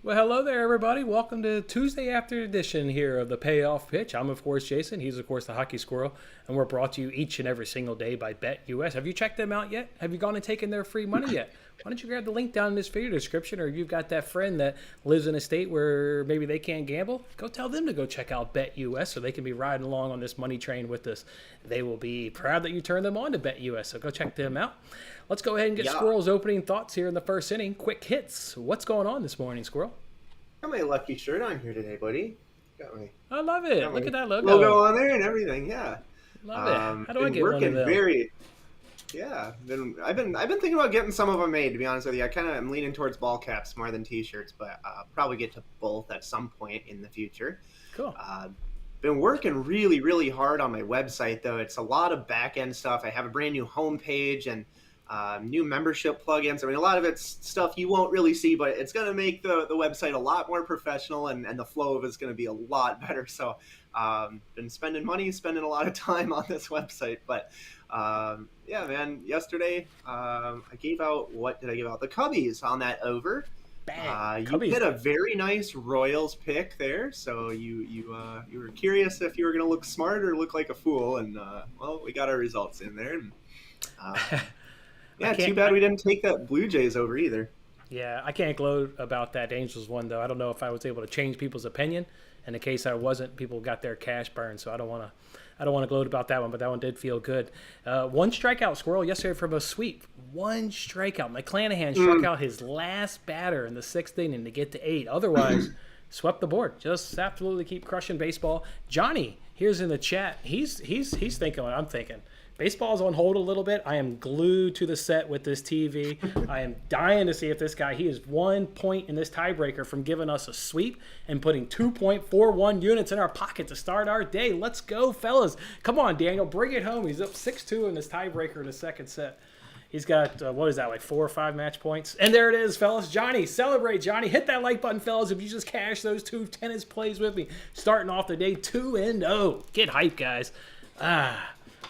Well, hello there, everybody. Welcome to Tuesday after edition here of the Payoff Pitch. I'm, of course, Jason. He's, of course, the Hockey Squirrel. And we're brought to you each and every single day by BetUS. Have you checked them out yet? Have you gone and taken their free money yet? Why don't you grab the link down in this video description, or if you've got that friend that lives in a state where maybe they can't gamble, go tell them to go check out BetUS so they can be riding along on this money train with us. They will be proud that you turned them on to BetUS, so go check them out. Let's go ahead and get Squirrel's opening thoughts here in the first inning. Quick hits. What's going on this morning, Squirrel? Got my lucky shirt on here today, buddy. I love it. Look at that logo. Logo on there and everything. Yeah. Love it. How do I get one of them? I've been thinking about getting some of them made. To be honest with you, I kind of am leaning towards ball caps more than T-shirts, but probably get to both at some point in the future. Cool. Been working really, really hard on my website though. It's a lot of back end stuff. I have a brand new homepage and new membership plugins. I mean, a lot of it's stuff you won't really see, but it's going to make the website a lot more professional, and the flow of it's going to be a lot better. So been spending a lot of time on this website. But yeah, man, yesterday I gave out, what did I give out? The Cubbies on that over. You hit a very nice Royals pick there, so you were curious if you were going to look smart or look like a fool, and well, we got our results in there. And, yeah, too bad we didn't take that Blue Jays over either. Yeah, I can't gloat about that Angels one, though. I don't know if I was able to change people's opinion. In the case I wasn't, people got their cash burned, so I don't want to gloat about that one, but that one did feel good. One strikeout, Squirrel, yesterday from a sweep. One strikeout. McClanahan struck out his last batter in the sixth inning to get to 8. Otherwise, swept the board. Just absolutely keep crushing baseball. Johnny, here's in the chat. He's thinking what I'm thinking. Baseball's on hold a little bit. I am glued to the set with this TV. I am dying to see if this guy, he is 1 point in this tiebreaker from giving us a sweep and putting 2.41 units in our pocket to start our day. Let's go, fellas. Come on, Daniel, bring it home. He's up 6-2 in this tiebreaker in the second set. He's got, what is that, like 4 or 5 match points? And there it is, fellas. Johnny, celebrate, Johnny. Hit that like button, fellas, if you just cash those 2 tennis plays with me. Starting off the day 2-0. Get hype, guys.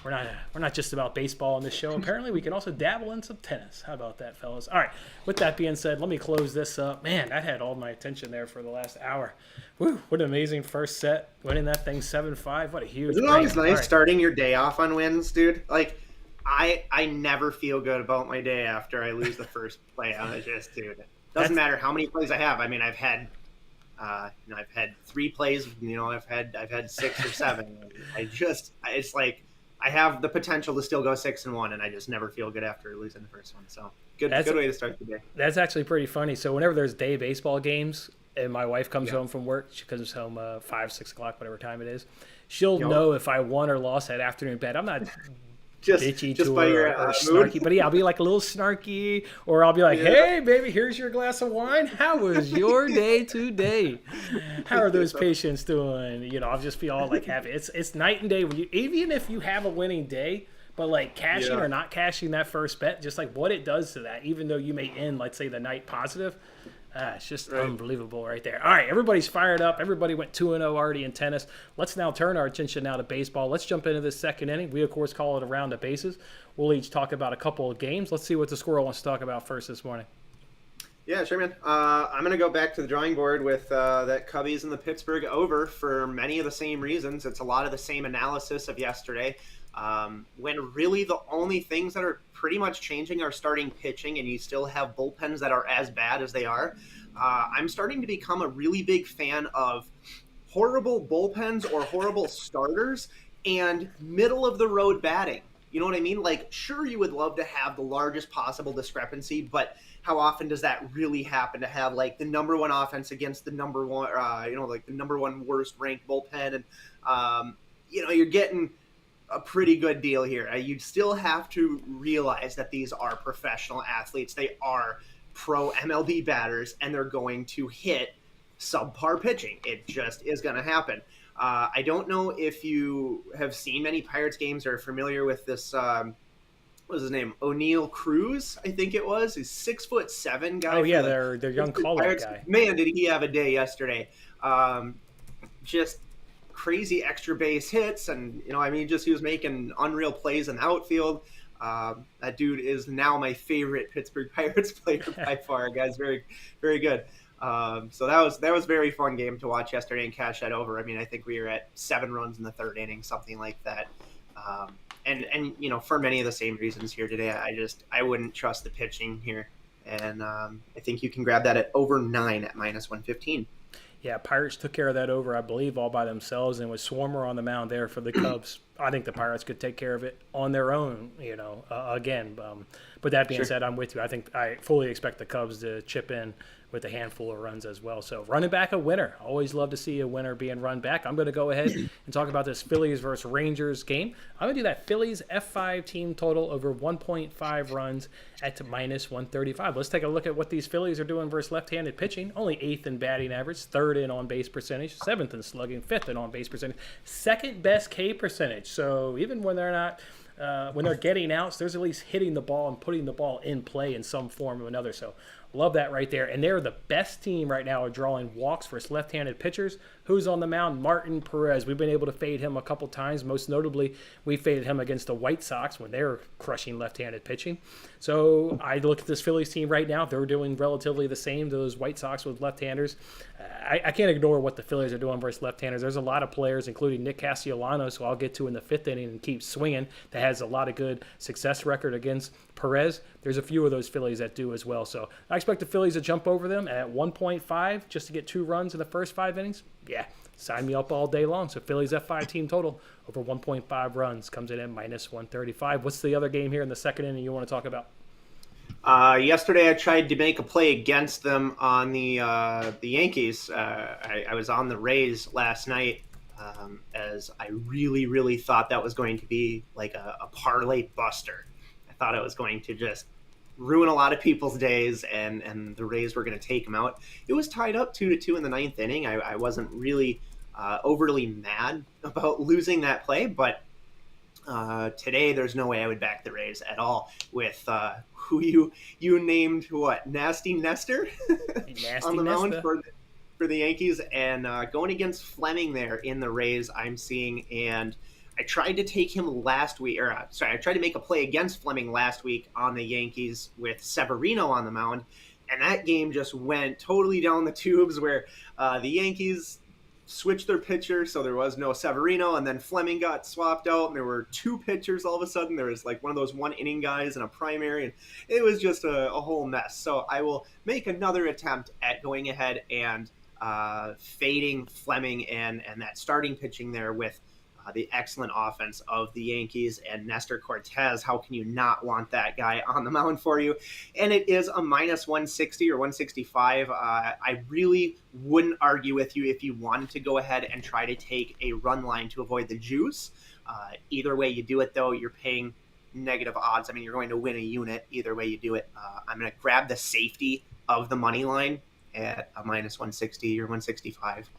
We're not just about baseball on this show. Apparently, we can also dabble in some tennis. How about that, fellas? All right. With that being said, let me close this up. Man, that had all my attention there for the last hour. Woo, what an amazing first set. Winning that thing 7-5. What a huge Isn't it always nice starting your day off on wins, dude? Like, I never feel good about my day after I lose the first play. I just, dude, it doesn't matter how many plays I have. I mean, I've had 3 plays. I've had 6 or 7. It's like, I have the potential to still go 6-1, and I just never feel good after losing the first one. So good way to start the day. That's actually pretty funny. So whenever there's day baseball games, and my wife comes home from work, she comes home 5, 6 o'clock, whatever time it is, she'll know if I won or lost that afternoon bet. I'm not bitchy to by her your or snarky, but yeah, I'll be like a little snarky, or I'll be like, hey, baby, here's your glass of wine. How was your day today? How are those patients doing? I'll just be all like happy. It's night and day when even if you have a winning day, but like cashing or not cashing that first bet, just like what it does to that, even though you may end, let's say, the night positive. It's just unbelievable right there. All right, everybody's fired up. Everybody went 2-0 already in tennis. Let's now turn our attention now to baseball. Let's jump into this second inning. We, of course, call it a round of bases. We'll each talk about a couple of games. Let's see what the Squirrel wants to talk about first this morning. Yeah, sure, man. I'm going to go back to the drawing board with that Cubbies and the Pittsburgh over for many of the same reasons. It's a lot of the same analysis of yesterday. When really the only things that are pretty much changing are starting pitching, and you still have bullpens that are as bad as they are. I'm starting to become a really big fan of horrible bullpens or horrible starters and middle of the road batting. You know what I mean? Like, sure, you would love to have the largest possible discrepancy, but how often does that really happen, to have like the number one offense against the number one, like the number one worst ranked bullpen? And, you're getting a pretty good deal here. You still have to realize that these are professional athletes. They are pro MLB batters, and they're going to hit subpar pitching. It just is going to happen. I don't know if you have seen many Pirates games or are familiar with this. What was his name? O'Neal Cruz, I think it was. He's 6'7" guy. Oh yeah, their young call-up guy. Man, did he have a day yesterday? Just crazy extra base hits, and he was making unreal plays in the outfield. That dude is now my favorite Pittsburgh Pirates player by far. Guy's very, very good. So that was very fun game to watch yesterday and cash that over. I mean, I think we were at 7 runs in the third inning, something like that. And for many of the same reasons here today, I wouldn't trust the pitching here, and I think you can grab that at over 9 at -115. Yeah, Pirates took care of that over, I believe, all by themselves, and with Swarmer on the mound there for the Cubs, I think the Pirates could take care of it on their own, again. But that being Sure. said, I'm with you. I fully expect the Cubs to chip in with a handful of runs as well. So running back a winner. Always love to see a winner being run back. I'm going to go ahead and talk about this Phillies versus Rangers game. I'm going to do that Phillies F5 team total over 1.5 runs at -135. Let's take a look at what these Phillies are doing versus left-handed pitching. Only 8th in batting average, 3rd in on-base percentage, 7th in slugging, 5th in on-base percentage, 2nd best K percentage. So even when they're not when they're getting outs, there's at least hitting the ball and putting the ball in play in some form or another. So love that right there. And they're the best team right now at drawing walks versus left-handed pitchers. Who's on the mound? Martin Perez. We've been able to fade him a couple times. Most notably, we faded him against the White Sox when they were crushing left-handed pitching. So I look at this Phillies team right now. They're doing relatively the same to those White Sox with left-handers. I can't ignore what the Phillies are doing versus left-handers. There's a lot of players, including Nick Castellanos, who I'll get to in the 5th inning and keep swinging, that has a lot of good success record against Perez. There's a few of those Phillies that do as well. So I expect the Phillies to jump over them at 1.5 just to get 2 runs in the first 5 innings. Yeah, sign me up all day long. So Phillies F5 team total over 1.5 runs comes in at -135. What's the other game here in the 2nd inning you want to talk about? Yesterday, I tried to make a play against them on the Yankees. I was on the Rays last night, as I really, really thought that was going to be like a parlay buster. I thought it was going to just ruin a lot of people's days, and the Rays were going to take them out. It was tied up 2-2 in the 9th inning. I wasn't really overly mad about losing that play, but today there's no way I would back the Rays at all with who you named, what, Nasty Nestor on the mound for the Yankees, and going against Fleming there in the Rays, I'm seeing. And I tried to take him last week, I tried to make a play against Fleming last week on the Yankees with Severino on the mound, and that game just went totally down the tubes where the Yankees switched their pitcher, so there was no Severino, and then Fleming got swapped out, and there were 2 pitchers all of a sudden. There was like one of those 1-inning guys in a primary, and it was just a whole mess. So I will make another attempt at going ahead and fading Fleming and that starting pitching there with the excellent offense of the Yankees and Nestor Cortez. How can you not want that guy on the mound for you? And it is a -160 or 165. I really wouldn't argue with you if you wanted to go ahead and try to take a run line to avoid the juice. Either way you do it, though, you're paying negative odds. I mean, you're going to win a unit either way you do it. I'm going to grab the safety of the money line at a -160 or 165.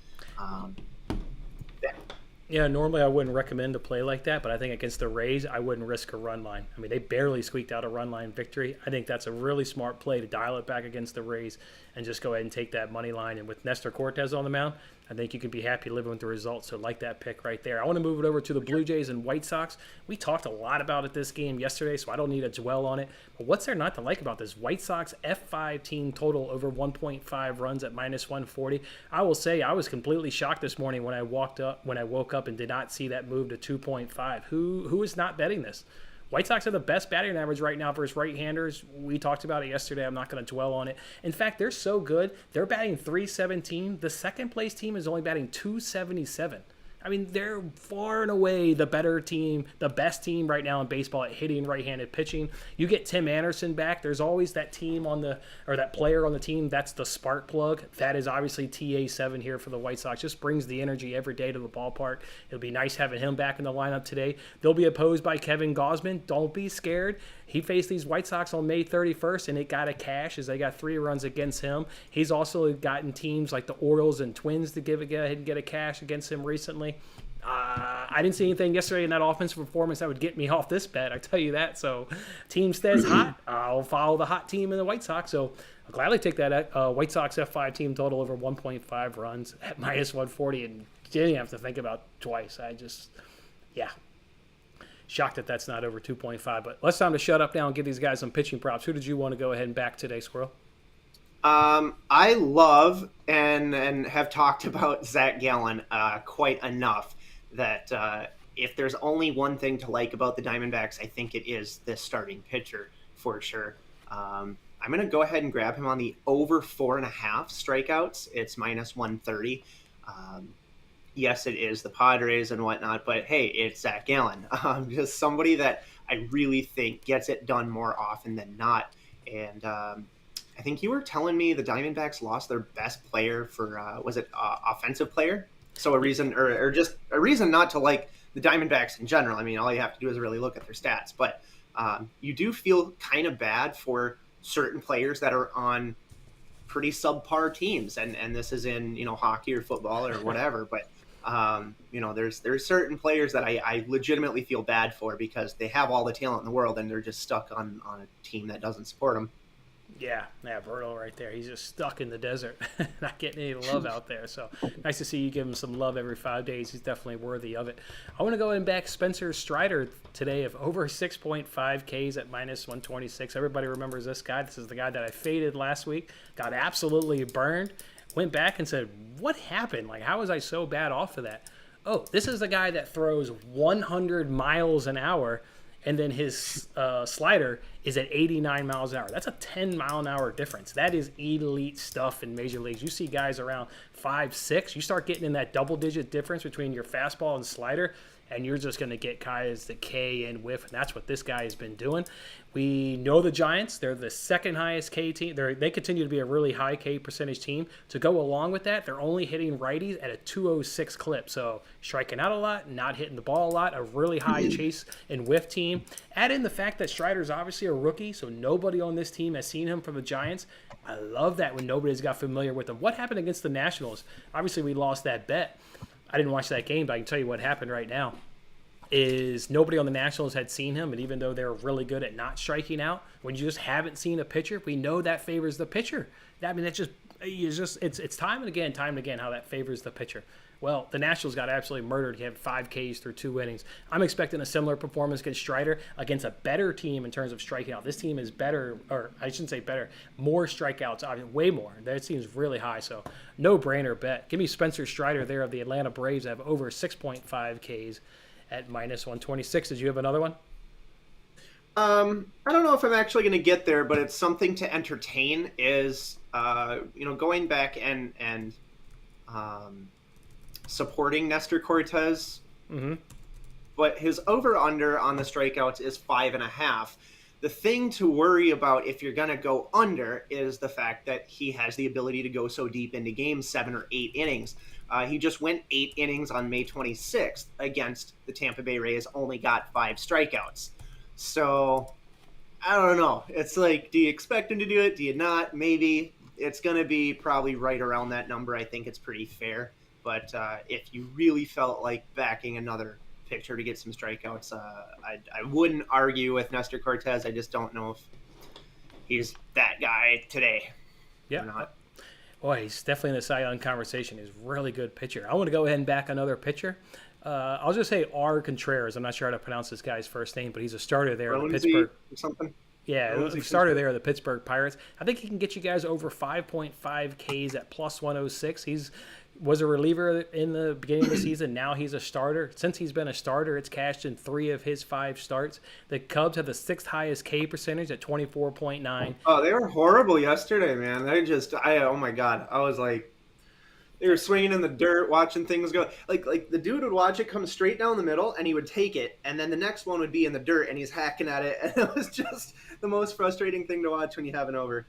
Yeah, normally I wouldn't recommend a play like that, but I think against the Rays, I wouldn't risk a run line. I mean, they barely squeaked out a run line victory. I think that's a really smart play to dial it back against the Rays and just go ahead and take that money line. And with Nestor Cortez on the mound, I think you can be happy living with the results. So like that pick right there. I want to move it over to the Blue Jays and White Sox. We talked a lot about it this game yesterday, so I don't need to dwell on it. But what's there not to like about this White Sox F5 team total over 1.5 runs at -140? I will say I was completely shocked this morning when I woke up and did not see that move to 2.5. Who is not betting this? White Sox have the best batting average right now versus right-handers. We talked about it yesterday. I'm not going to dwell on it. In fact, they're so good. They're batting .317. The second-place team is only batting .277. I mean, they're far and away the better team, the best team right now in baseball at hitting right-handed pitching. You get Tim Anderson back. There's always that team that player on the team that's the spark plug. That is obviously TA7 here for the White Sox. Just brings the energy every day to the ballpark. It'll be nice having him back in the lineup today. They'll be opposed by Kevin Gausman. Don't be scared. He faced these White Sox on May 31st, and it got a cash as they got 3 runs against him. He's also gotten teams like the Orioles and Twins to go ahead and get a cash against him recently. I didn't see anything yesterday in that offensive performance that would get me off this bet, I tell you that. So team stays hot. I'll follow the hot team in the White Sox. So I'll gladly take that White Sox F5 team total over 1.5 runs at -140, and didn't have to think about twice. Shocked that that's not over 2.5. But let's time to shut up now and give these guys some pitching props. Who did you want to go ahead and back today, Squirrel? I love and have talked about Zach Gallen quite enough that if there's only one thing to like about the Diamondbacks, I think it is this starting pitcher for sure. I'm going to go ahead and grab him on the over 4.5 strikeouts. It's minus 130. Yes, it is the Padres and whatnot, but hey, it's Zach Gallen. Just somebody that I really think gets it done more often than not. And I think you were telling me the Diamondbacks lost their best player for, was it offensive player? So a reason, or just a reason not to like the Diamondbacks in general. I mean, all you have to do is really look at their stats. But you do feel kind of bad for certain players that are on pretty subpar teams. And this is in, hockey or football or whatever. But there's certain players that I legitimately feel bad for because they have all the talent in the world and they're just stuck on a team that doesn't support them. Yeah, Berto right there. He's just stuck in the desert, not getting any love out there. So nice to see you give him some love every 5 days. He's definitely worthy of it. I want to go and back Spencer Strider today of over 6.5 Ks at minus 126. Everybody remembers this guy. This is the guy that I faded last week, got absolutely burned, went back and said, what happened? Like, how was I so bad off of that? Oh, this is the guy that throws 100 miles an hour and then his slider is at 89 miles an hour. That's a 10-mile-an-hour difference. That is elite stuff in major leagues. You see guys around 5, 6. You start getting in that double-digit difference between your fastball and slider, and you're just going to get guys that K and whiff, and that's what this guy has been doing. We know the Giants. They're the second highest K team. They continue to be a really high K percentage team. To go along with that, they're only hitting righties at a 206 clip. So striking out a lot, not hitting the ball a lot, a really high chase and whiff team. Add in the fact that Strider's obviously a rookie, so nobody on this team has seen him from the Giants. I love that when nobody's got familiar with him. What happened against the Nationals? Obviously, we lost that bet. I didn't watch that game, but I can tell you what happened right now. Is nobody on the Nationals had seen him, and even though they're really good at not striking out, when you just haven't seen a pitcher, we know that favors the pitcher. I mean, it's time and again how that favors the pitcher. Well, the Nationals got absolutely murdered. He had 5 Ks through 2 innings. I'm expecting a similar performance against Strider, against a better team in terms of striking out. This team is better, or I shouldn't say better, more strikeouts, I mean, way more. That seems really high, so no-brainer bet. Give me Spencer Strider there of the Atlanta Braves. I have over 6.5 Ks at minus 126. Did you have another one? I don't know if I'm actually going to get there, but it's something to entertain. Is going back and supporting Nestor Cortez, but his over/under on the strikeouts is 5.5. The thing to worry about if you're going to go under is the fact that he has the ability to go so deep into games, 7 or 8 innings. He just went 8 innings on May 26th against the Tampa Bay Rays, only got 5 strikeouts. So, I don't know. It's like, do you expect him to do it? Do you not? Maybe. It's going to be probably right around that number. I think it's pretty fair. But if you really felt like backing another pitcher to get some strikeouts, I wouldn't argue with Nestor Cortez. I just don't know if he's that guy today or not. Boy, he's definitely in the Cy Young conversation. He's a really good pitcher. I want to go ahead and back another pitcher. I'll just say R. Contreras. I'm not sure how to pronounce this guy's first name, but he's a starter there at Pittsburgh. Or something? Yeah, a starter there at the Pittsburgh Pirates. I think he can get you guys over 5.5 Ks at plus 106. Was a reliever in the beginning of the season. Now he's a starter. Since he's been a starter, it's cashed in 3 of his 5 starts. The Cubs have the 6th highest K percentage at 24.9. Oh, they were horrible yesterday, man. Oh my God. I was like, they were swinging in the dirt, watching things go. Like the dude would watch it come straight down the middle, and he would take it, and then the next one would be in the dirt, and he's hacking at it. And it was just the most frustrating thing to watch when you have an over.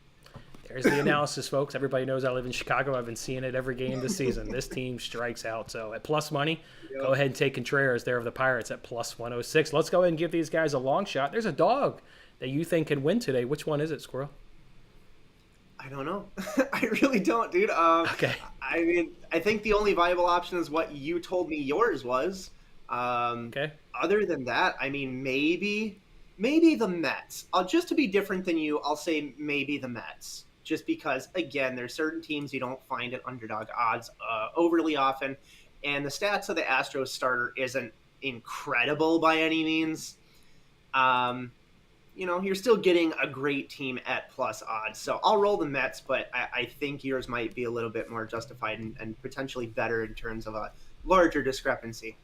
There's the analysis, folks. Everybody knows I live in Chicago. I've been seeing it every game this season. This team strikes out. So at plus money, go ahead and take Contreras there of the Pirates at plus 106. Let's go ahead and give these guys a long shot. There's a dog that you think can win today. Which one is it, Squirrel? I don't know. I really don't, dude. Okay. I mean, I think the only viable option is what you told me yours was. Okay. Other than that, I mean, maybe the Mets. Just to be different than you, I'll say maybe the Mets. Just because, again, there's certain teams you don't find at underdog odds overly often. And the stats of the Astros starter isn't incredible by any means. you're still getting a great team at plus odds. So I'll roll the Mets, but I think yours might be a little bit more justified and potentially better in terms of a larger discrepancy.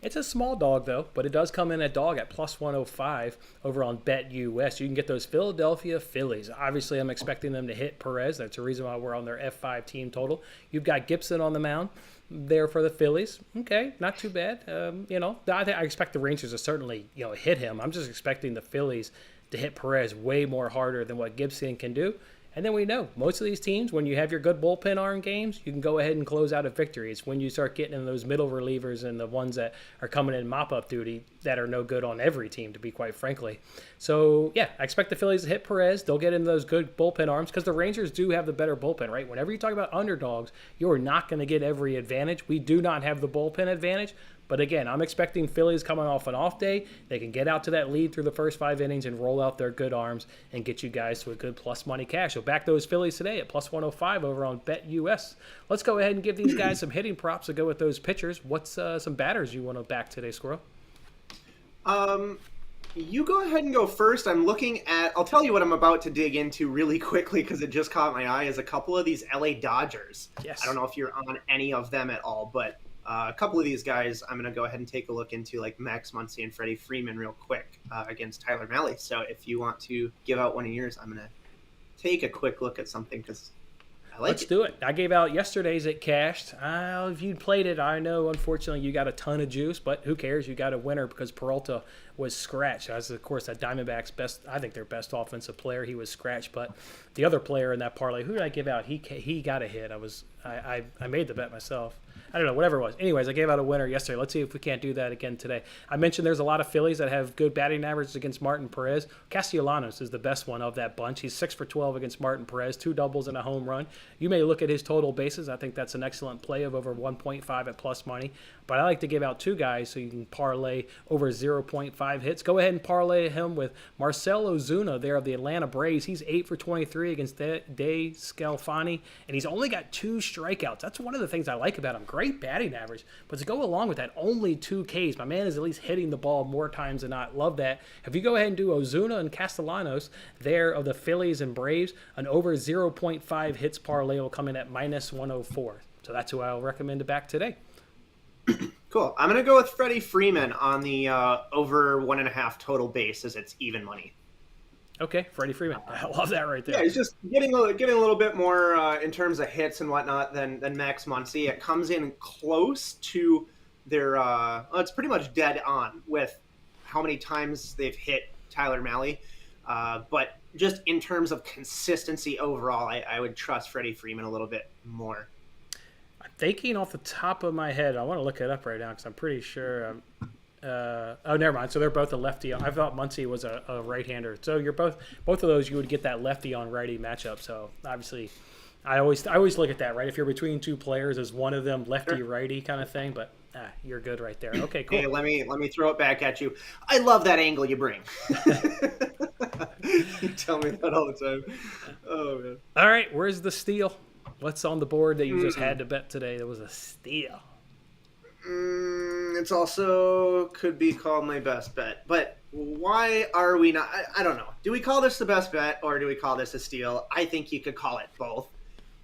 It's a small dog, though, but it does come in at dog at plus 105 over on BetUS. You can get those Philadelphia Phillies. Obviously, I'm expecting them to hit Perez. That's the reason why we're on their F5 team total. You've got Gibson on the mound there for the Phillies. Okay, not too bad. I expect the Rangers to certainly, hit him. I'm just expecting the Phillies to hit Perez way more harder than what Gibson can do. And then we know most of these teams, when you have your good bullpen arm games, you can go ahead and close out a victory. It's when you start getting in those middle relievers and the ones that are coming in mop-up duty that are no good on every team, to be quite frankly. So, yeah, I expect the Phillies to hit Perez. They'll get into those good bullpen arms because the Rangers do have the better bullpen, right? Whenever you talk about underdogs, you are not going to get every advantage. We do not have the bullpen advantage. But again, I'm expecting Phillies coming off an off day. They can get out to that lead through the first 5 innings and roll out their good arms and get you guys to a good plus money cash. So back those Phillies today at plus 105 over on BetUS. Let's go ahead and give these guys some hitting props to go with those pitchers. What's some batters you want to back today, Squirrel? You go ahead and go first. I'll tell you what I'm about to dig into really quickly because it just caught my eye, is a couple of these LA Dodgers. Yes. I don't know if you're on any of them at all, but a couple of these guys I'm going to go ahead and take a look into, like Max Muncy and Freddie Freeman real quick against Tyler Mahle. So if you want to give out one of yours, I'm going to take a quick look at something because I like Let's do it. I gave out yesterday's. It cashed. If you'd played it, I know, unfortunately, you got a ton of juice, but who cares? You got a winner because Peralta was scratched. As, of course, that Diamondbacks I think their best offensive player. He was scratched, but the other player in that parlay, who did I give out? He got a hit. I made the bet myself. I don't know, whatever it was. Anyways, I gave out a winner yesterday. Let's see if we can't do that again today. I mentioned there's a lot of Phillies that have good batting averages against Martin Perez. Castellanos is the best one of that bunch. He's 6 for 12 against Martin Perez, 2 doubles and a home run. You may look at his total bases. I think that's an excellent play of over 1.5 at plus money. But I like to give out 2 guys so you can parlay over 0.5 hits. Go ahead and parlay him with Marcell Ozuna there of the Atlanta Braves. He's 8 for 23 against De Scalfani, and he's only got 2 strikeouts. That's one of the things I like about him. Great batting average. But to go along with that, only 2 Ks. My man is at least hitting the ball more times than not. Love that. If you go ahead and do Ozuna and Castellanos there of the Phillies and Braves, an over 0.5 hits parlay will come in at minus 104. So that's who I'll recommend to back today. Cool. I'm going to go with Freddie Freeman on the over 1.5 total base as it's even money. Okay, Freddie Freeman. I love that right there. Yeah, he's just getting a little bit more in terms of hits and whatnot than Max Muncy. It comes in close to their it's pretty much dead on with how many times they've hit Tyler Mahle. But just in terms of consistency overall, I would trust Freddie Freeman a little bit more. I'm thinking off the top of my head, I want to look it up right now because I'm pretty sure. Never mind. So they're both a lefty. I thought Muncy was a right-hander. So you're both of those. You would get that lefty on righty matchup. So obviously, I always look at that, right? If you're between 2 players, is one of them lefty righty kind of thing? But you're good right there. Okay, cool. Hey, let me throw it back at you. I love that angle you bring. You tell me that all the time. Oh man. All right, where's the steal? What's on the board that you just had to bet today? There was a steal. It's also could be called my best bet, but why are we not? I don't know. Do we call this the best bet or do we call this a steal? I think you could call it both.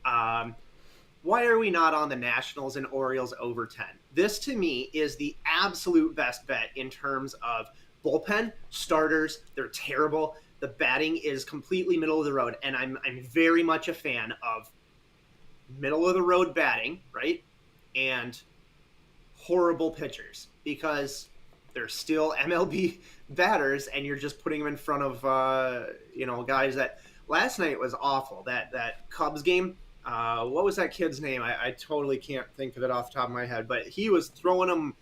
Why are we not on the Nationals and Orioles over 10? This to me is the absolute best bet in terms of bullpen starters. They're terrible. The batting is completely middle of the road, and I'm very much a fan of middle of the road batting, right? And horrible pitchers because they're still MLB batters, and you're just putting them in front of guys that last night was awful. That Cubs game, what was that kid's name? I totally can't think of it off the top of my head, but he was throwing them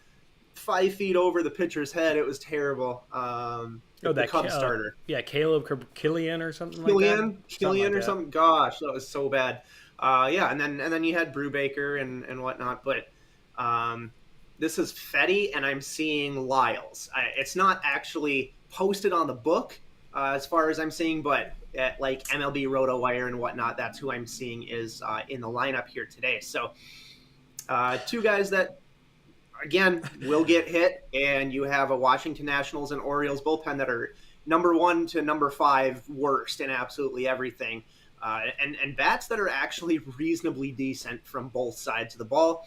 5 feet over the pitcher's head. It was terrible. The Cubs starter. Caleb Killian or something like that. Killian or something. Gosh, that was so bad. And then you had Brubaker and whatnot, but this is Fetty, and I'm seeing Lyles. It's not actually posted on the book as far as I'm seeing, but at like MLB RotoWire and whatnot, that's who I'm seeing is in the lineup here today. So 2 guys that, again, will get hit, and you have a Washington Nationals and Orioles bullpen that are number 1 to number 5 worst in absolutely everything. And bats that are actually reasonably decent from both sides of the ball.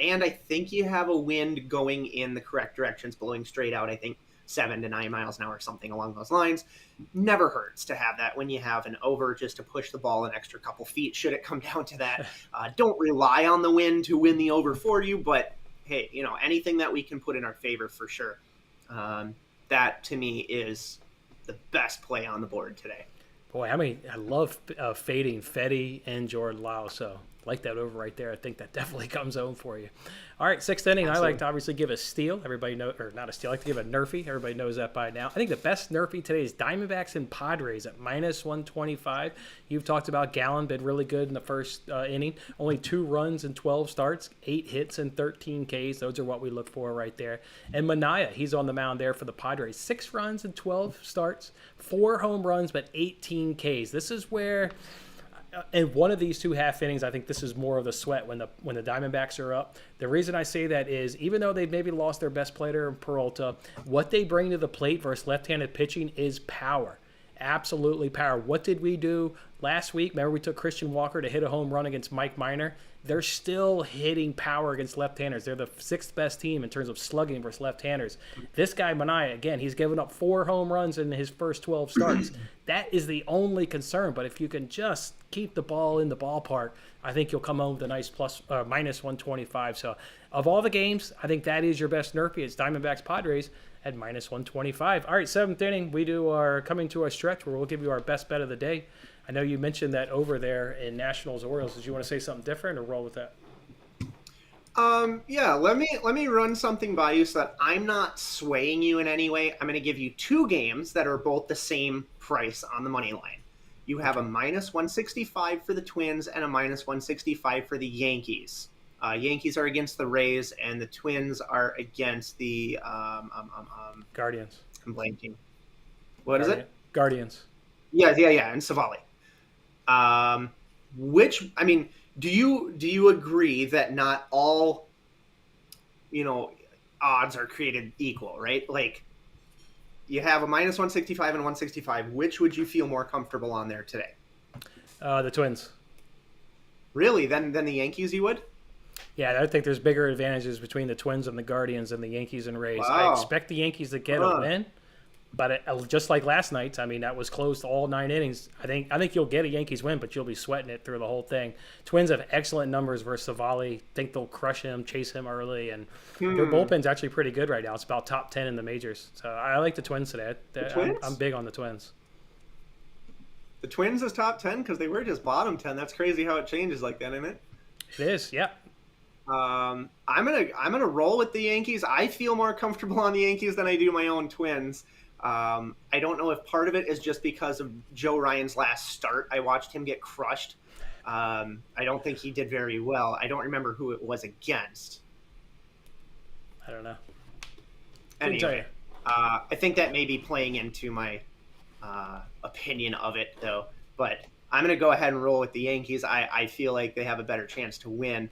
And I think you have a wind going in the correct directions, blowing straight out, I think 7 to 9 miles an hour, something along those lines. Never hurts to have that when you have an over, just to push the ball an extra couple feet should it come down to that. Don't rely on the wind to win the over for you, but hey, anything that we can put in our favor for sure. That to me is the best play on the board today. Boy, I love fading Fetty and Jordan Lau, so like that over right there. I think that definitely comes home for you. All right, 6th inning. Absolutely. I like to obviously give a steal. Everybody know, or not a steal. I like to give a NRFI. Everybody knows that by now. I think the best NRFI today is Diamondbacks and Padres at -125. You've talked about Gallen, been really good in the first inning. Only 2 runs in 12 starts, 8 hits and 13 Ks. Those are what we look for right there. And Manaea, he's on the mound there for the Padres. 6 runs in 12 starts, 4 home runs, but 18 Ks. This is where... in one of these 2 half innings, I think this is more of the sweat when the Diamondbacks are up. The reason I say that is even though they've maybe lost their best player in Peralta, what they bring to the plate versus left-handed pitching is power. Absolutely power. What did we do last week? Remember we took Christian Walker to hit a home run against Mike Minor? They're still hitting power against left-handers. They're the 6th best team in terms of slugging versus left-handers. This guy, Manaea, again, he's given up 4 home runs in his first 12 starts. That is the only concern. But if you can just keep the ball in the ballpark, I think you'll come home with a nice -125. So of all the games, I think that is your best NRFI. It's Diamondbacks Padres at -125. All right, 7th inning. We do our coming to our stretch where we'll give you our best bet of the day. I know you mentioned that over there in Nationals Orioles. Did you want to say something different or roll with that? Yeah, let me run something by you so that I'm not swaying you in any way. I'm going to give you 2 games that are both the same price on the money line. You have a -165 for the Twins and a -165 for the Yankees. Yankees are against the Rays and the Twins are against the Guardians. I'm blanking. What is it? Guardians. Yeah, and Savali. Do you agree that not all, odds are created equal, right? Like, you have a -165 and 165. Which would you feel more comfortable on there today? The Twins. Really? Than the Yankees you would? Yeah, I think there's bigger advantages between the Twins and the Guardians and the Yankees and Rays. Wow. I expect the Yankees to get a win. But just like last night, I mean, that was close to all 9 innings. I think you'll get a Yankees win, but you'll be sweating it through the whole thing. Twins have excellent numbers versus Savali. Think they'll crush him, chase him early, and their bullpen's actually pretty good right now. It's about top 10 in the majors. So I like the Twins today. Twins? I'm big on the Twins. The Twins is top 10 because they were just bottom 10. That's crazy how it changes like that, isn't it? It is, yeah. I'm gonna roll with the Yankees. I feel more comfortable on the Yankees than I do my own Twins. I don't know if part of it is just because of Joe Ryan's last start. I watched him get crushed. I don't think he did very well. I don't remember who it was against. I don't know. Anyway, I think that may be playing into my opinion of it, though. But I'm going to go ahead and roll with the Yankees. I feel like they have a better chance to win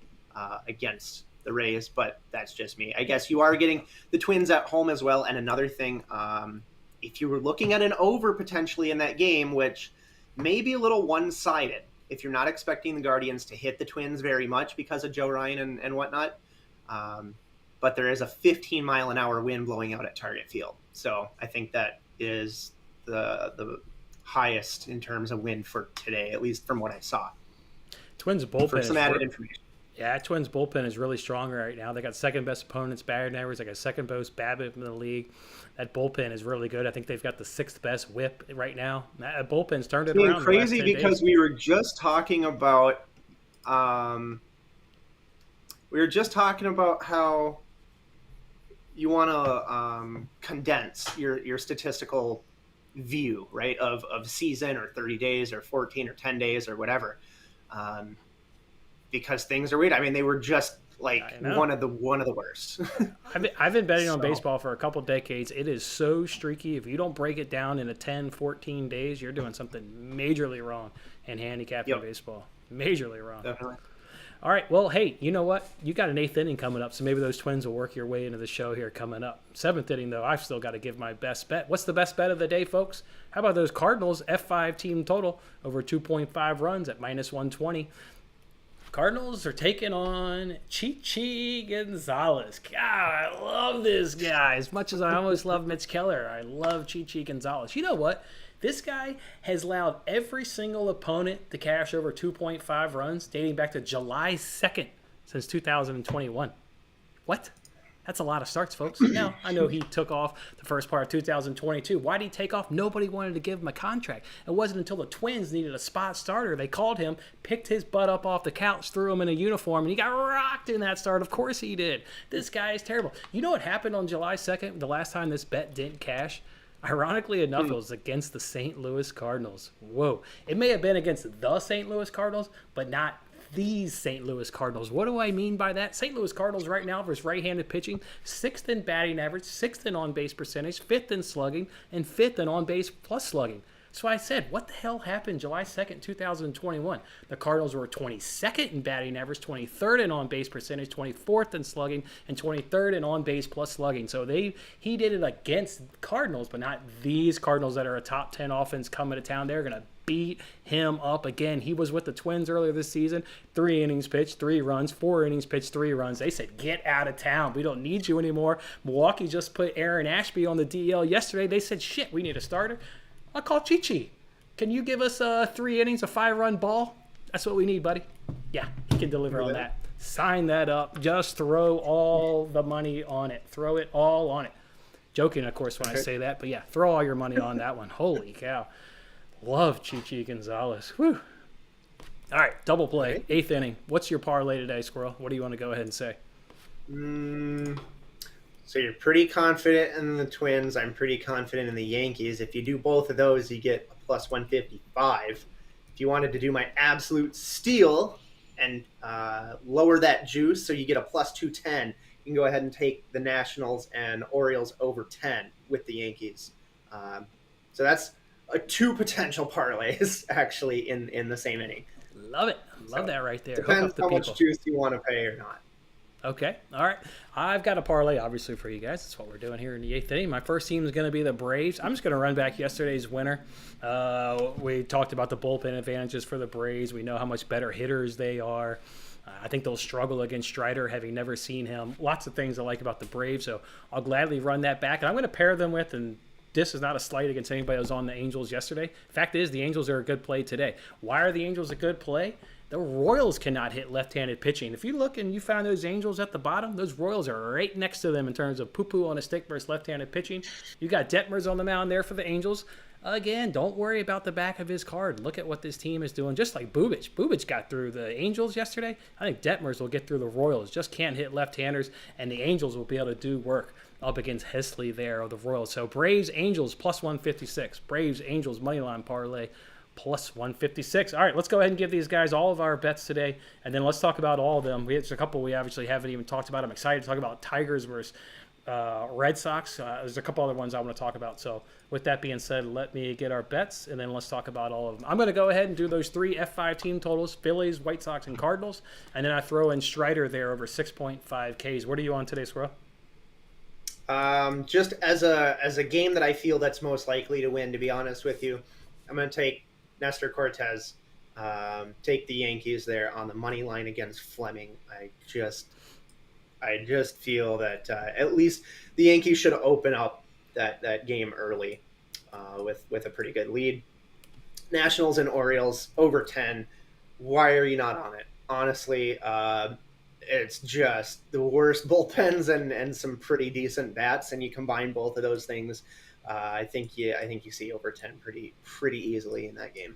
against the Rays, but that's just me. I guess you are getting the Twins at home as well. And another thing, if you were looking at an over potentially in that game, which may be a little one-sided, if you're not expecting the Guardians to hit the Twins very much because of Joe Ryan and whatnot, but there is a 15-mile-an-hour wind blowing out at Target Field. So I think that is the highest in terms of wind for today, at least from what I saw. Twins bullpen. For some added information. Yeah, Twins bullpen is really strong right now. They got second best opponents, batting average. They got second best BABIP in the league. That bullpen is really good. I think they've got the 6th best WHIP right now. That bullpen's turned it around. It's crazy because we were just talking about how you want to condense your statistical view, right, of season or 30 days or 14 or 10 days or whatever. Because things are weird. I mean, they were just like one of the worst. I've been betting on baseball for a couple decades. It is so streaky. If you don't break it down into 10, 14 days, you're doing something majorly wrong in handicapping baseball. Majorly wrong. Definitely. All right. Well, hey, you know what? You got an 8th inning coming up, so maybe those Twins will work your way into the show here coming up. 7th inning, though, I've still got to give my best bet. What's the best bet of the day, folks? How about those Cardinals F5 team total over 2.5 runs at -120? Cardinals are taking on Chichi Gonzalez. God, I love this guy. As much as I almost love Mitch Keller, I love Chichi Gonzalez. You know what? This guy has allowed every single opponent to cash over 2.5 runs dating back to July 2nd since 2021. What? That's a lot of starts, folks. Now, I know he took off the first part of 2022. Why did he take off? Nobody wanted to give him a contract. It wasn't until the Twins needed a spot starter. They called him, picked his butt up off the couch, threw him in a uniform, and he got rocked in that start. Of course he did. This guy is terrible. You know what happened on July 2nd, the last time this bet didn't cash? Ironically enough, it was against the St. Louis Cardinals. Whoa. It may have been against the St. Louis Cardinals, but not these St. Louis Cardinals. What do I mean by that? St. Louis Cardinals right now versus right-handed pitching, 6th in batting average, 6th in on-base percentage, 5th in slugging, and 5th in on-base plus slugging. So I said, what the hell happened July 2nd, 2021? The Cardinals were 22nd in batting average, 23rd in on-base percentage, 24th in slugging, and 23rd in on-base plus slugging. So he did it against Cardinals, but not these Cardinals that are a top 10 offense coming to town. They're going to beat him up again. He was with the Twins earlier this season. 3 innings pitched, 3 runs. 4 innings pitched, 3 runs. They said, get out of town. We don't need you anymore. Milwaukee just put Aaron Ashby on the DL yesterday. They said, shit, we need a starter. I'll call Chichi. Can you give us 3 innings, a 5-run ball? That's what we need, buddy. Yeah, he can deliver on that. Sign that up. Just throw all the money on it. Throw it all on it. Joking, of course, when I say that. But, yeah, throw all your money on that one. Holy cow. Love Chichi Gonzalez. Whew. All right, double play, 8th inning. What's your parlay today, Squirrel? What do you want to go ahead and say? So you're pretty confident in the Twins. I'm pretty confident in the Yankees. If you do both of those, you get a plus 155. If you wanted to do my absolute steal and lower that juice so you get a plus 210, you can go ahead and take the Nationals and Orioles over 10 with the Yankees. So that's 2 potential parlays actually in the same inning. Love it. Love that right there. Depends how much juice you want to pay or not. Okay. All right. I've got a parlay, obviously, for you guys. That's what we're doing here in the 8th inning. My first team is going to be the Braves. I'm just going to run back yesterday's winner. We talked about the bullpen advantages for the Braves. We know how much better hitters they are. I think they'll struggle against Strider, having never seen him. Lots of things I like about the Braves, so I'll gladly run that back. And I'm going to pair them with, and this is not a slight against anybody who was on the Angels yesterday. Fact is, the Angels are a good play today. Why are the Angels a good play? The Royals cannot hit left-handed pitching. If you look and you find those Angels at the bottom, those Royals are right next to them in terms of poo-poo on a stick versus left-handed pitching. You got Detmers on the mound there for the Angels. Again, don't worry about the back of his card. Look at what this team is doing, just like Bubic. Bubic got through the Angels yesterday. I think Detmers will get through the Royals. Just can't hit left-handers, and the Angels will be able to do work up against Hesley there of the Royals. So Braves, Angels, plus 156. Braves, Angels, moneyline parlay, plus 156. All right, let's go ahead and give these guys all of our bets today, and then let's talk about all of them. There's a couple we obviously haven't even talked about. I'm excited to talk about Tigers versus Red Sox. There's a couple other ones I want to talk about. So with that being said, let me get our bets, and then let's talk about all of them. I'm going to go ahead and do those 3 F5 team totals, Phillies, White Sox, and Cardinals, and then I throw in Strider there over 6.5 Ks. What are you on today, Squirrel? Just as a game that I feel that's most likely to win, to be honest with you, I'm going to take Nestor Cortez, take the Yankees there on the money line against Fleming. I just feel that at least the Yankees should open up that game early with a pretty good lead. Nationals and Orioles over 10. Why are you not on it? Honestly, it's just the worst bullpens and some pretty decent bats, and you combine both of those things. I think you see over 10 pretty easily in that game.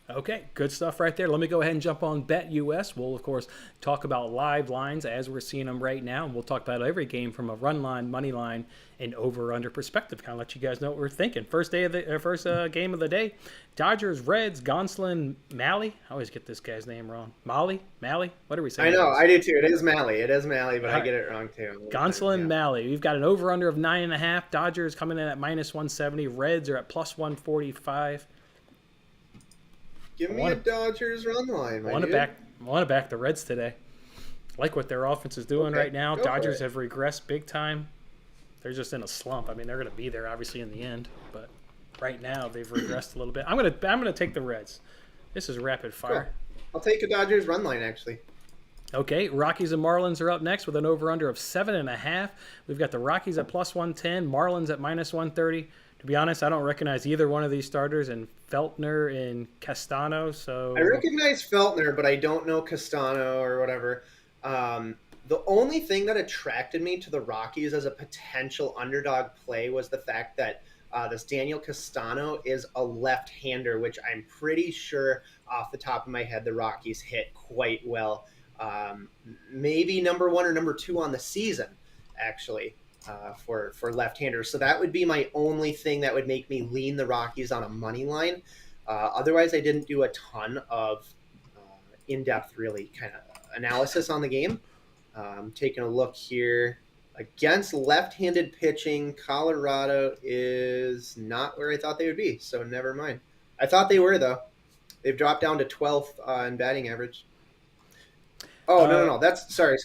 Okay, good stuff right there. Let me go ahead and jump on BetUS. We'll, of course, talk about live lines as we're seeing them right now. And we'll talk about every game from a run line, money line, and over-under perspective. Kind of let you guys know what we're thinking. First game of the day, Dodgers, Reds, Gonsolin, Malley. I always get this guy's name wrong. Malley? What are we saying? I know, I do too. It is Malley, but I get it wrong too. Gonsolin, Malley. We've got an over-under of 9.5. Dodgers coming in at minus 170. Reds are at plus 145. Give me a Dodgers run line. I want to back the Reds today. like what their offense is doing right now. Go for Dodgers it. have regressed big time. They're just in a slump. I mean, they're going to be there obviously in the end, but right now they've regressed a little bit. I'm gonna take the Reds. This is rapid fire. Cool. I'll take a Dodgers run line actually. Okay, Rockies and Marlins are up next with an over-under of 7.5. We've got the Rockies at plus 110, Marlins at minus 130. To be honest, I don't recognize either one of these starters in Feltner and Castano. So I recognize Feltner, but I don't know Castano or whatever. The only thing that attracted me to the Rockies as a potential underdog play was the fact that this Daniel Castano is a left-hander, which I'm pretty sure off the top of my head the Rockies hit quite well. Maybe number 1 or number 2 on the season, actually, for left-handers. So that would be my only thing that would make me lean the Rockies on a money line. Otherwise, I didn't do a ton of in-depth, really, kind of analysis on the game. Taking a look here. Against left-handed pitching, Colorado is not where I thought they would be, so never mind. I thought they were, though. They've dropped down to 12th in batting average. Oh, no. That's sorry.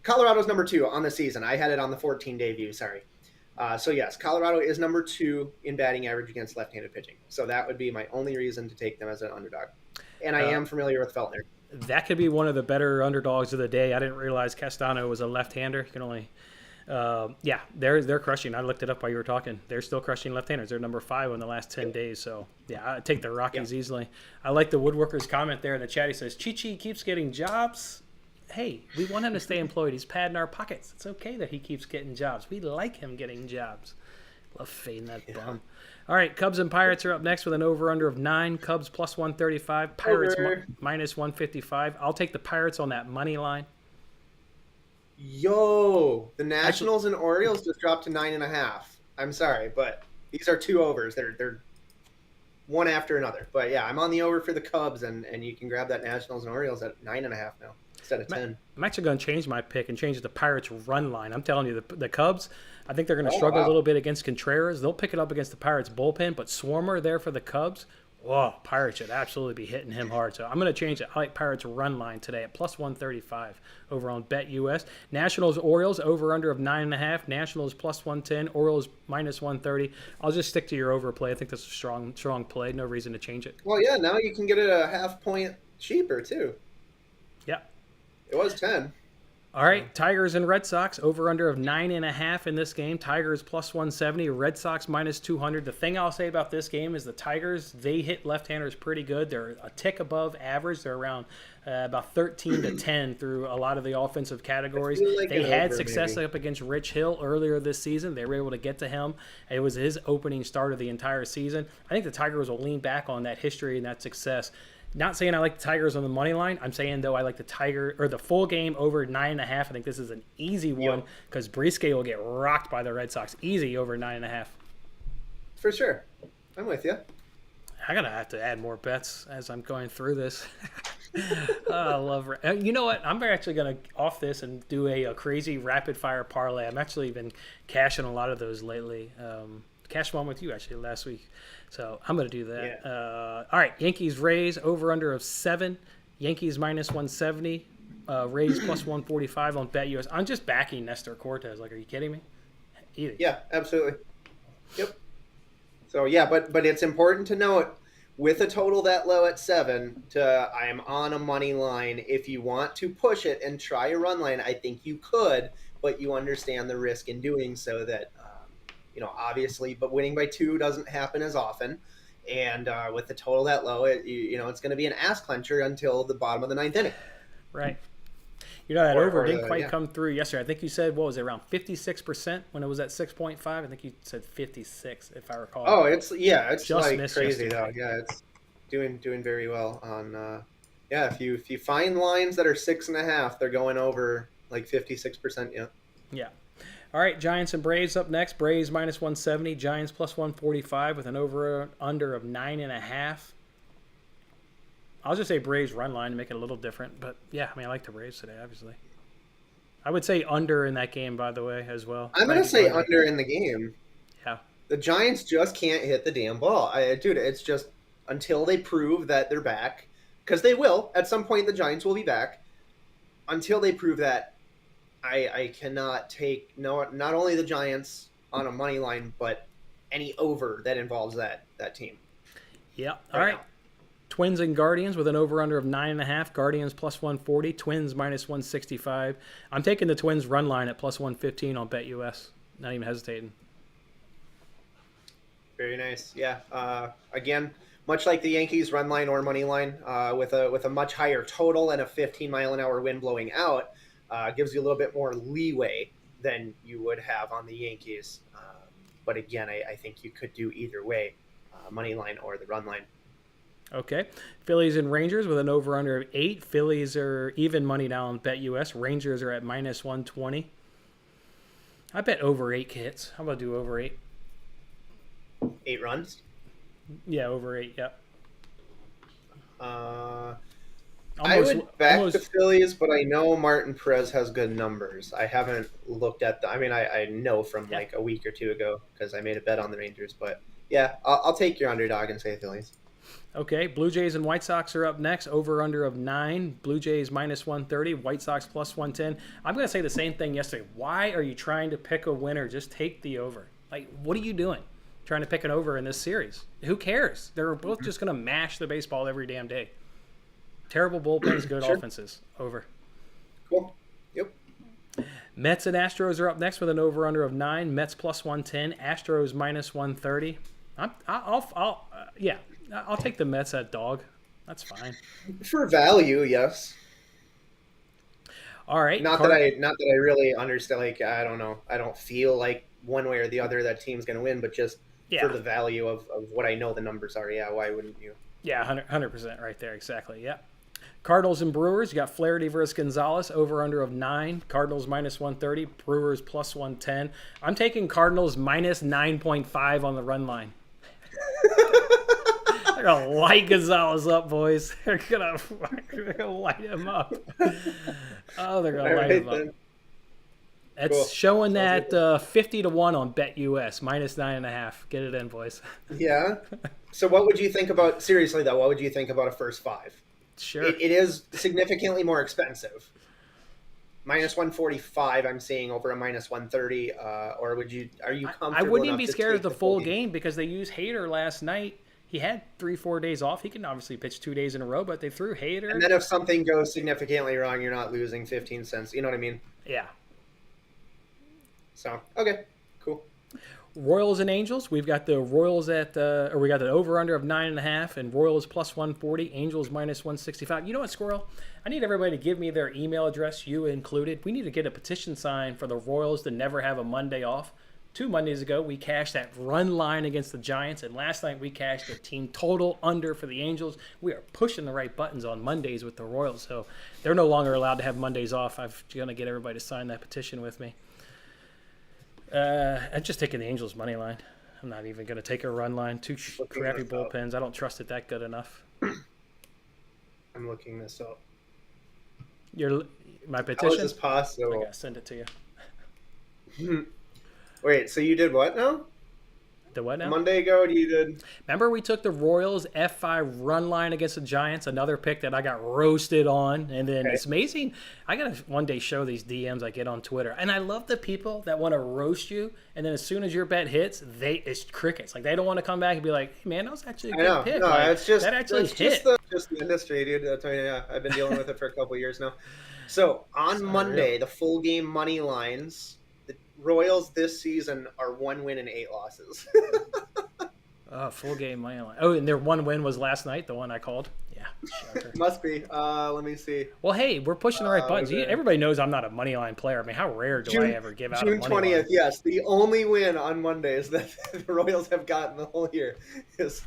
Colorado's number 2 on the season. I had it on the 14-day view. Sorry. So yes, Colorado is number 2 in batting average against left-handed pitching. So that would be my only reason to take them as an underdog. And I am familiar with Feltner. That could be one of the better underdogs of the day. I didn't realize Castano was a left-hander. You can only, they're crushing. I looked it up while you were talking. They're still crushing left-handers. They're number 5 in the last 10 days. So yeah, I take the Rockies easily. I like the Woodworker's comment there in the chat. He says Chi keeps getting jobs. Hey, we want him to stay employed. He's padding our pockets. It's okay that he keeps getting jobs. We like him getting jobs. Love fading that bum. All right, Cubs and Pirates are up next with an over-under of 9. Cubs plus 135. Pirates minus 155. I'll take the Pirates on that money line. Yo, the Nationals and Orioles just dropped to 9.5. I'm sorry, but these are 2 overs. They're one after another. But yeah, I'm on the over for the Cubs, and you can grab that Nationals and Orioles at 9.5 now instead of 10. I'm actually going to change my pick and change it to Pirates run line. I'm telling you, the Cubs, I think they're going to struggle a little bit against Contreras. They'll pick it up against the Pirates bullpen, but Swarmer there for the Cubs. Whoa, Pirates should absolutely be hitting him hard. So I'm going to change it. I like Pirates run line today at plus 135 over on BetUS. Nationals, Orioles, over-under of 9.5. Nationals plus 110. Orioles minus 130. I'll just stick to your overplay. I think that's a strong play. No reason to change it. Well, yeah, now you can get it a half point cheaper, too. Yeah. It was 10. All right, Tigers and Red Sox, over-under of 9.5 in this game. Tigers plus 170, Red Sox minus 200. The thing I'll say about this game is the Tigers, they hit left-handers pretty good. They're a tick above average. They're around about 13 to 10 through a lot of the offensive categories. They had success up against Rich Hill earlier this season. They were able to get to him. It was his opening start of the entire season. I think the Tigers will lean back on that history and that success. Not saying I like the Tigers on the money line. I'm saying, though, I like the full game over 9.5. I think this is an easy one because Brisket will get rocked by the Red Sox. Easy over 9.5. For sure. I'm with you. I'm going to have to add more bets as I'm going through this. I love it. You know what? I'm actually going to off this and do a crazy rapid-fire parlay. I've actually been cashing a lot of those lately. Cashed one with you, actually, last week. So I'm going to do that. Yeah. All right, Yankees-Rays, over-under of 7. Yankees minus 170. Rays plus 145 on BetUS. I'm just backing Nestor Cortez. Like, are you kidding me? Easy. Yeah, absolutely. Yep. So, yeah, but it's important to note, with a total that low at 7, I am on a money line. If you want to push it and try a run line, I think you could, but you understand the risk in doing so that – obviously, but winning by 2 doesn't happen as often. And with the total that low, it's going to be an ass clencher until the bottom of the 9th inning. Right. That over didn't quite come through yesterday. I think you said, what was it, around 56% when it was at 6.5? I think you said 56, if I recall. Oh, it's just like crazy, yesterday. Though. Yeah, it's doing very well on, if you find lines that are 6.5, they're going over like 56%, yeah. Yeah. All right, Giants and Braves up next. Braves minus 170, Giants plus 145 with an over-under of 9.5. I'll just say Braves run line to make it a little different. But, yeah, I like the Braves today, obviously. I would say under in that game, by the way, as well. I'm going to say under in the game. Yeah. The Giants just can't hit the damn ball. Dude, it's just until they prove that they're back, because they will. At some point, the Giants will be back. until they prove that, I cannot take not only the Giants on a money line, but any over that involves that team. Yeah. All right. Now. Twins and Guardians with an over-under of 9.5. Guardians plus 140. Twins minus 165. I'm taking the Twins run line at plus 115 on BetUS. Not even hesitating. Very nice. Yeah. Again, much like the Yankees run line or money line, with a much higher total and a 15-mile-an-hour wind blowing out, gives you a little bit more leeway than you would have on the Yankees. But again, I think you could do either way, money line or the run line. Okay. Phillies and Rangers with an over-under of 8. Phillies are even money now on BetUS. Rangers are at minus 120. I bet over 8 hits. How about do over 8? 8 runs? Yeah, over 8, yep. I would back the Phillies, but I know Martin Perez has good numbers. I haven't looked at I know from like a week or two ago because I made a bet on the Rangers. But yeah, I'll take your underdog and say Phillies. Okay, Blue Jays and White Sox are up next. Over-under of 9. Blue Jays minus 130. White Sox plus 110. I'm going to say the same thing yesterday. Why are you trying to pick a winner? Just take the over. Like, what are you doing? Trying to pick an over in this series? Who cares? They're both just going to mash the baseball every damn day. Terrible bullpens, good offenses. Over. Cool. Yep. Mets and Astros are up next with an over-under of 9. Mets plus 110. Astros minus 130. I'll take the Mets at dog. That's fine. For value, yes. All right. Not that I really understand. Like, I don't know. I don't feel like one way or the other that team's going to win, but just for the value of what I know the numbers are. Yeah, why wouldn't you? Yeah, 100% right there. Exactly. Yeah. Cardinals and Brewers. You got Flaherty versus Gonzalez. Over-under of 9. Cardinals minus 130. Brewers plus 110. I'm taking Cardinals minus 9.5 on the run line. They're going to light Gonzalez up, boys. They're going to light him up. Oh, they're going to light him up. That's cool. Showing that 50-1 on BetUS, minus 9.5. Get it in, boys. Yeah. So what would you think about, seriously though, what would you think about a first 5? Sure. It is significantly more expensive. Minus 145, I'm seeing over a minus 130. Or are you comfortable? I wouldn't even be scared of the full game because they used Hader last night. He had 3-4 days off. He can obviously pitch 2 days in a row, but they threw Hader. And then if something goes significantly wrong, you're not losing 15 cents. You know what I mean? Yeah. So, okay, cool. Royals and Angels. We've got the Royals we got the over-under of 9.5 and Royals plus 140, Angels minus 165. You know what, Squirrel? I need everybody to give me their email address, you included. We need to get a petition signed for the Royals to never have a Monday off. 2 Mondays ago, we cashed that run line against the Giants, and last night we cashed the team total under for the Angels. We are pushing the right buttons on Mondays with the Royals, so they're no longer allowed to have Mondays off. I'm going to get everybody to sign that petition with me. I'm just taking the Angels money line. I'm not even going to take a run line. 2 crappy bullpens. I don't trust it that good enough. I'm looking this up. My petition? How is this possible? I got to send it to you. Wait, so you did what now? The what now? Monday ago, you did. Remember we took the Royals F5 run line against the Giants, another pick that I got roasted on. And then It's amazing. I got to one day show these DMs I get on Twitter. And I love the people that want to roast you. And then as soon as your bet hits, it's crickets. Like, they don't want to come back and be like, hey, man, that was actually a good pick. No, like, it's just, that actually hit. Just the industry, dude. I'll tell you, yeah, I've been dealing with it for a couple of years now. So on Monday, the full game money lines, the Royals this season are 1 win and 8 losses. Full game money line. Oh, and their 1 win was last night, the one I called. Yeah, shocker. Must be. Let me see. Well, hey, we're pushing the right buttons. Everybody knows I'm not a money line player. I mean, how rare do I ever give out June a money 20th, line? yes. The only win on Mondays that the Royals have gotten the whole year is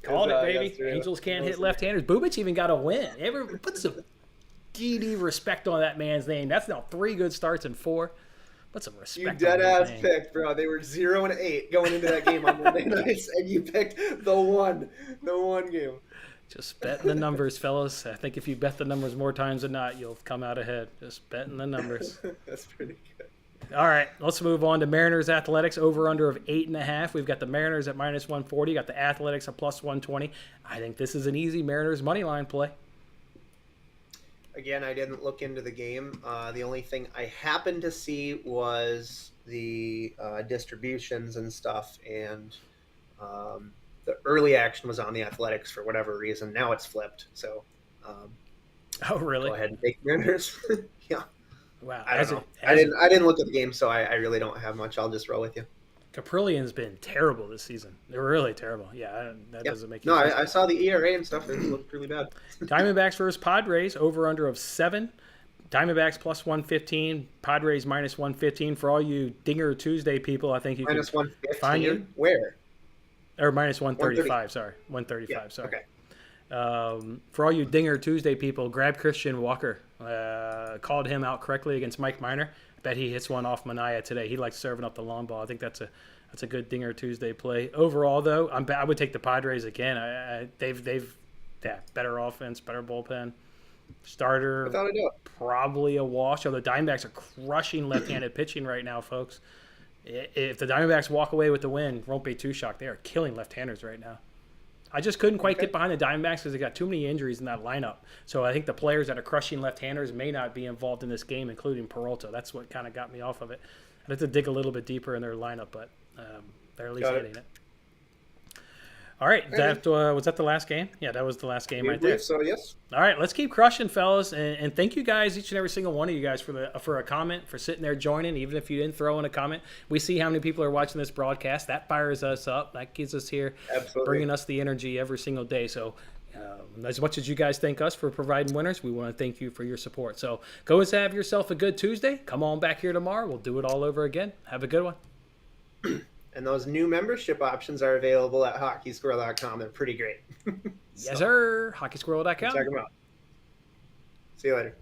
called it, baby. Angels can't hit left-handers. Bubic even got a win. Put some DD respect on that man's name. That's now 3 good starts and 4. Put some respect. You dead ass picked, bro. They were 0-8 going into that game on Monday nights, and you picked the one game. Just betting the numbers, fellas. I think if you bet the numbers more times than not, you'll come out ahead. Just betting the numbers. That's pretty good. All right, let's move on to Mariners Athletics, over-under of 8.5. We've got the Mariners at minus 140. Got the Athletics at plus 120. I think this is an easy Mariners money line play. Again, I didn't look into the game. The only thing I happened to see was the distributions and stuff, and the early action was on the Athletics for whatever reason. Now it's flipped. So, Oh, really? go ahead and take Mariners. Yeah. Wow. I don't know. I didn't look at the game, so I really don't have much. I'll just roll with you. Caprillian's been terrible this season. They were really terrible. Yeah, that doesn't make No, any sense. I saw the ERA and stuff. It looked really bad. Diamondbacks versus Padres, over-under of 7. Diamondbacks plus 115, Padres minus 115. For all you Dinger Tuesday people, I think you Minus can 115? Where? Or minus 135, sorry. 135, Yeah, sorry. okay. For all you Dinger Tuesday people, grab Christian Walker. Called him out correctly against Mike Minor. I bet he hits one off Manaea today. He likes serving up the long ball. I think that's a good Dinger Tuesday play. Overall, though, I would take the Padres again. They've better offense, better bullpen. Starter, Without a doubt. probably a wash. Although the Diamondbacks are crushing left-handed pitching right now, folks. If the Diamondbacks walk away with the win, won't be too shocked. They are killing left-handers right now. I just couldn't quite get behind the Diamondbacks because they got too many injuries in that lineup. So I think the players that are crushing left-handers may not be involved in this game, including Peralta. That's what kind of got me off of it. I'd have to dig a little bit deeper in their lineup, but they're at least hitting it. All right, was that the last game? Yeah, that was the last game right there. So, yes. All right, let's keep crushing, fellas, and thank you guys, each and every single one of you guys, for a comment, for sitting there joining, even if you didn't throw in a comment. We see how many people are watching this broadcast. That fires us up. That gets us here, bringing us the energy every single day. So as much as you guys thank us for providing winners, we want to thank you for your support. So go and have yourself a good Tuesday. Come on back here tomorrow. We'll do it all over again. Have a good one. And those new membership options are available at hockeysquirrel.com. They're pretty great. Yes, sir. Hockeysquirrel.com. Check them out. See you later.